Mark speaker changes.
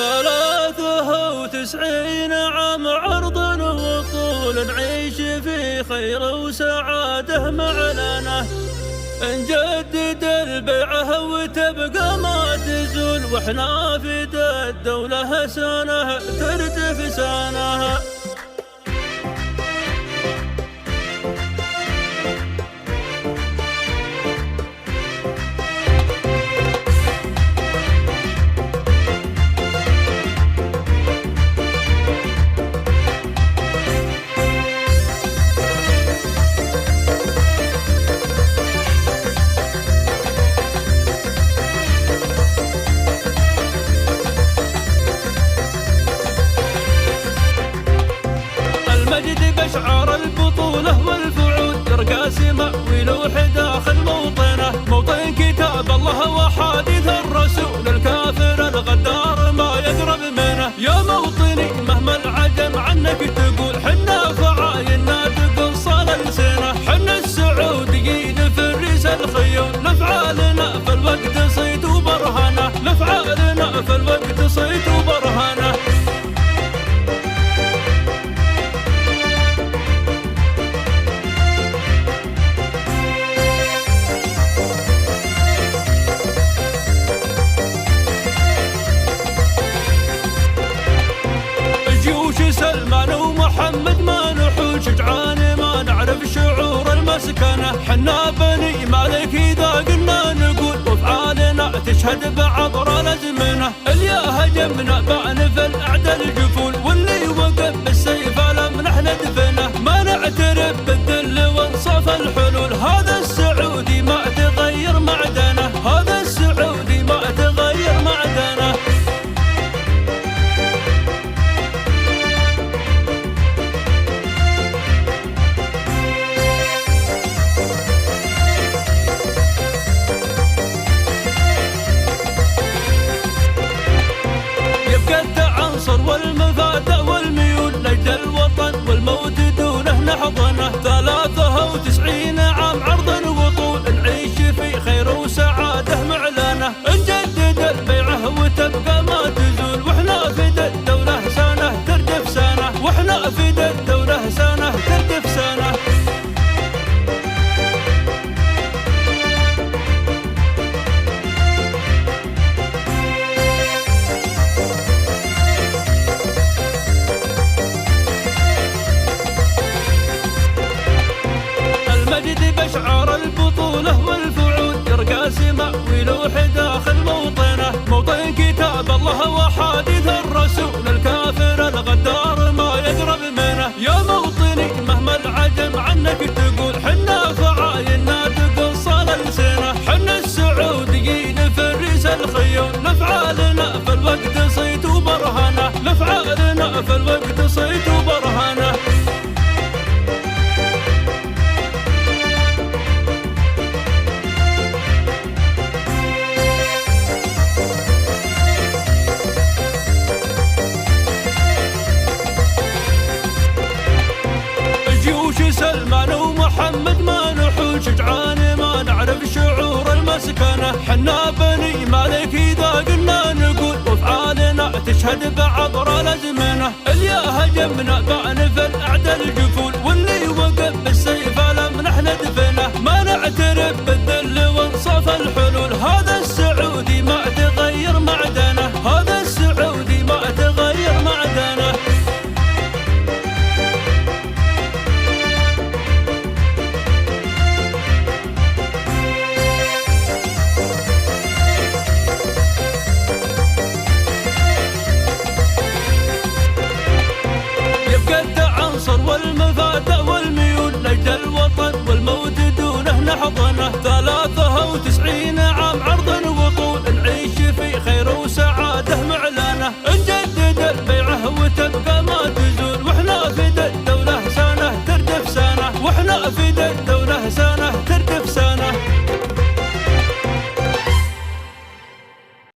Speaker 1: 93 عام عرض وطول نعيش في خير وسعادة معلنة، نجدد البيعة وتبقى ما تزول، واحنا في الدولة سنة ترتف سنة. المجد بشعار البطولة والفعول، يرقى سما ولوح داخل موطنه، موطن كتاب الله وحديث الرسول، الكافر الغدار ما يقرب منه. يا موطني مهما العجم عنك تقول، حنا فعاينا تقص الألسنة، حنا السعوديين في الريس الخيول، لفعالنا في الوقت صيت وبرهنه، لفعالنا في الوقت صيت وبرهنه. سلمان ومحمد ما نحول، شجعان ما نعرف شعور المسكنة، حنا بني مالك إذا قلنا نقول، وافعالنا تشهد بعبر الأزمنة. اللي هجمنا بان في الأعدى الجفول، واللي وقف بالسيف لم نحن ندفنه، ما نعترف بالذل وانصاف الحلول. هذا السعودي ما تغير معدنه، هذا السعودي ما تغير معدنه. والمفادة والميول لأجل الوطن والموت دونه نحضنه، 93 عام عرض وطول نعيش في خير وسعادة معلنة، نجدد البيعة وتبقى ما تزول، واحنا في الدولة سنة تردف سنة، واحنا في الدولة سنة تردف سنة. المجد بشعار البطولة والفعول، يرقى سما ولوح داخل موطنه، موطن كتاب الله وحديث الرسول، الكافر الغدار ما يقرب منه. يا موطني مهما العجم عنك تقول، حنا فعاينا تقص الألسنة، حنا السعوديين في الريس الخيول، لفعالنا في الوقت صيت وبرهنه، لفعالنا في الوقت صيت وبرهنه. سلمان ومحمد ما نحول، شجعان ما نعرف شعور المسكنة، حنا بني مالك إذا قلنا نقول، وافعالنا تشهد بعبر الأزمنة. اللي هجمنا بان في الأعدى الجفول،